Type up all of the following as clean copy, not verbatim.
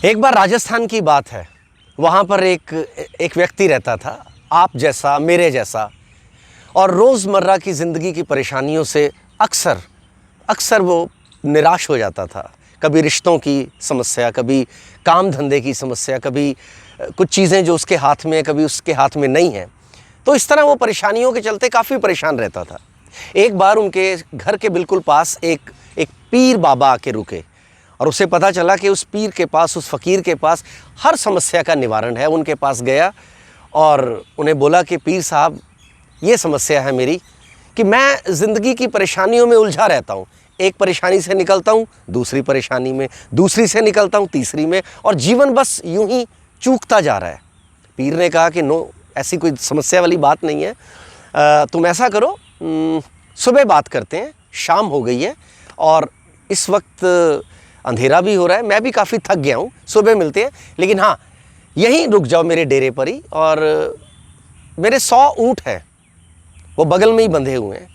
एक बार राजस्थान की बात है। वहाँ पर एक व्यक्ति रहता था, आप जैसा, मेरे जैसा, और रोज़मर्रा की ज़िंदगी की परेशानियों से अक्सर वो निराश हो जाता था। कभी रिश्तों की समस्या, कभी काम धंधे की समस्या, कभी कुछ चीज़ें जो उसके हाथ में, कभी उसके हाथ में नहीं हैं। तो इस तरह वो परेशानियों के चलते काफ़ी परेशान रहता था। एक बार उनके घर के बिल्कुल पास एक पीर बाबा आके रुके और उसे पता चला कि उस पीर के पास, उस फ़कीर के पास हर समस्या का निवारण है। उनके पास गया और उन्हें बोला कि पीर साहब, ये समस्या है मेरी कि मैं ज़िंदगी की परेशानियों में उलझा रहता हूँ। एक परेशानी से निकलता हूँ, दूसरी परेशानी में, दूसरी से निकलता हूँ, तीसरी में, और जीवन बस यूं ही चूकता जा रहा है। पीर ने कहा कि नो, ऐसी कोई समस्या वाली बात नहीं है। तुम ऐसा करो, सुबह बात करते हैं, शाम हो गई है और इस वक्त अंधेरा भी हो रहा है, मैं भी काफ़ी थक गया हूँ, सुबह मिलते हैं। लेकिन हाँ, यहीं रुक जाओ मेरे डेरे पर ही, और मेरे 100 ऊँट हैं, वो बगल में ही बंधे हुए हैं।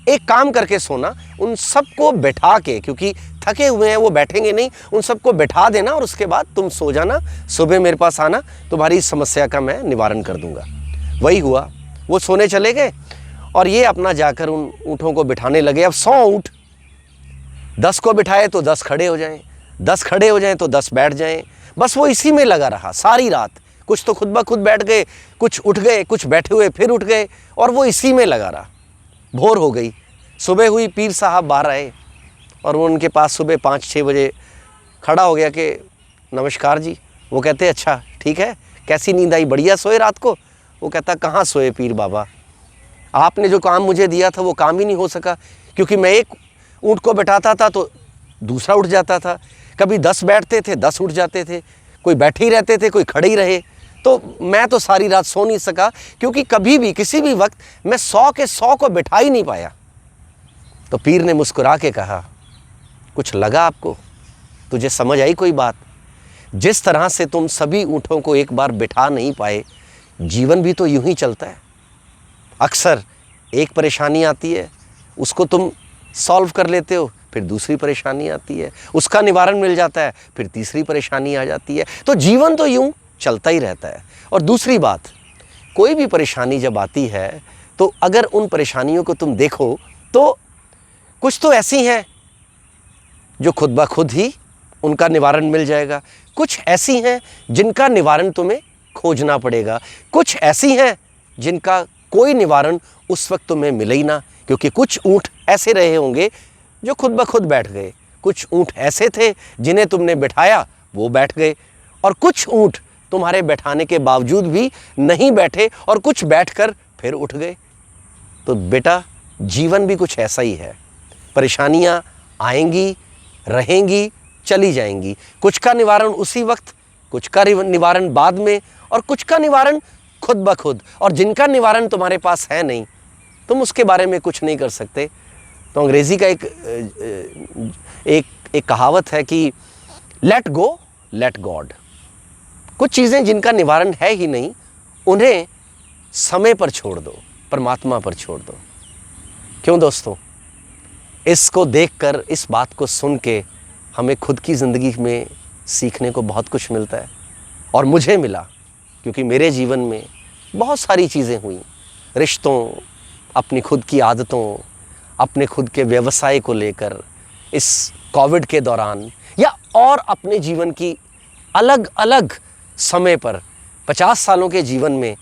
एक काम करके सोना, उन सबको बैठा के, क्योंकि थके हुए हैं वो बैठेंगे नहीं, उन सबको बैठा देना और उसके बाद तुम सो जाना, सुबह मेरे पास आना, तुम्हारी इस समस्या का मैं निवारण कर दूंगा। वही हुआ, वो सोने चले गए और ये अपना जाकर उन ऊँटों को बिठाने लगे। अब 100 ऊँट, 10 को बिठाए तो 10 खड़े हो जाएं, 10 खड़े हो जाएं तो 10 बैठ जाएं। बस वो इसी में लगा रहा सारी रात। कुछ तो खुद ब खुद बैठ गए, कुछ उठ गए, कुछ बैठे हुए फिर उठ गए, और वो इसी में लगा रहा। भोर हो गई, सुबह हुई, पीर साहब बाहर आए और वो उनके पास सुबह 5-6 बजे खड़ा हो गया कि नमस्कार जी। वो कहते अच्छा ठीक है, कैसी नींद आई, बढ़िया सोए रात को? वो कहता कहाँ सोए पीर बाबा, आपने जो काम मुझे दिया था वो काम ही नहीं हो सका, क्योंकि मैं एक ऊँट को बैठाता था तो दूसरा उठ जाता था, कभी 10 बैठते थे, 10 उठ जाते थे, कोई बैठे ही रहते थे, कोई खड़े ही रहे, तो मैं तो सारी रात सो नहीं सका, क्योंकि कभी भी किसी भी वक्त मैं 100 के 100 को बिठा ही नहीं पाया। तो पीर ने मुस्कुरा के कहा, कुछ लगा आपको? तुझे समझ आई कोई बात? जिस तरह से तुम सभी ऊँटों को एक बार बिठा नहीं पाए, जीवन भी तो यूं ही चलता है। अक्सर एक परेशानी आती है, उसको तुम सॉल्व कर लेते हो, फिर दूसरी परेशानी आती है, उसका निवारण मिल जाता है, फिर तीसरी परेशानी आ जाती है। तो जीवन तो यूं चलता ही रहता है। और दूसरी बात, कोई भी परेशानी जब आती है तो अगर उन परेशानियों को तुम देखो तो कुछ तो ऐसी हैं जो खुद ब खुद ही उनका निवारण मिल जाएगा, कुछ ऐसी हैं जिनका निवारण तुम्हें खोजना पड़ेगा, कुछ ऐसी हैं जिनका कोई निवारण उस वक्त तुम्हें मिले ही ना, क्योंकि कुछ ऊँट ऐसे रहे होंगे जो खुद ब खुद बैठ गए, कुछ ऊँट ऐसे थे जिन्हें तुमने बैठाया वो बैठ गए, और कुछ ऊँट तुम्हारे बैठाने के बावजूद भी नहीं बैठे और कुछ बैठकर फिर उठ गए। तो बेटा, जीवन भी कुछ ऐसा ही है। परेशानियां आएंगी, रहेंगी, चली जाएंगी। कुछ का निवारण उसी वक्त, कुछ का निवारण बाद में, और कुछ का निवारण खुद ब खुद। और जिनका निवारण तुम्हारे पास है नहीं, तुम उसके बारे में कुछ नहीं कर सकते। तो अंग्रेज़ी का एक कहावत है कि लेट गो लेट गॉड। कुछ चीज़ें जिनका निवारण है ही नहीं, उन्हें समय पर छोड़ दो, परमात्मा पर छोड़ दो। क्यों दोस्तों? इसको देखकर, इस बात को सुन के हमें खुद की ज़िंदगी में सीखने को बहुत कुछ मिलता है, और मुझे मिला, क्योंकि मेरे जीवन में बहुत सारी चीज़ें हुई, रिश्तों, अपनी खुद की आदतों, अपने खुद के व्यवसाय को लेकर, इस कोविड के दौरान, या और अपने जीवन की अलग अलग समय पर 50 सालों के जीवन में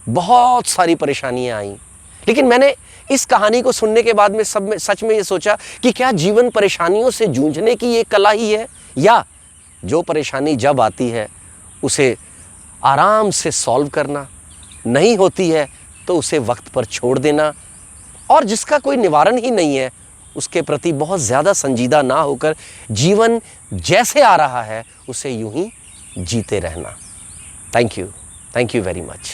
बहुत सारी परेशानियां आईं। लेकिन मैंने इस कहानी को सुनने के बाद में सच में ये सोचा कि क्या जीवन परेशानियों से जूझने की ये कला ही है, या जो परेशानी जब आती है उसे आराम से सॉल्व करना, नहीं होती है तो उसे वक्त पर छोड़ देना, और जिसका कोई निवारण ही नहीं है उसके प्रति बहुत ज़्यादा संजीदा ना होकर जीवन जैसे आ रहा है उसे यूं ही जीते रहना। Thank you very much.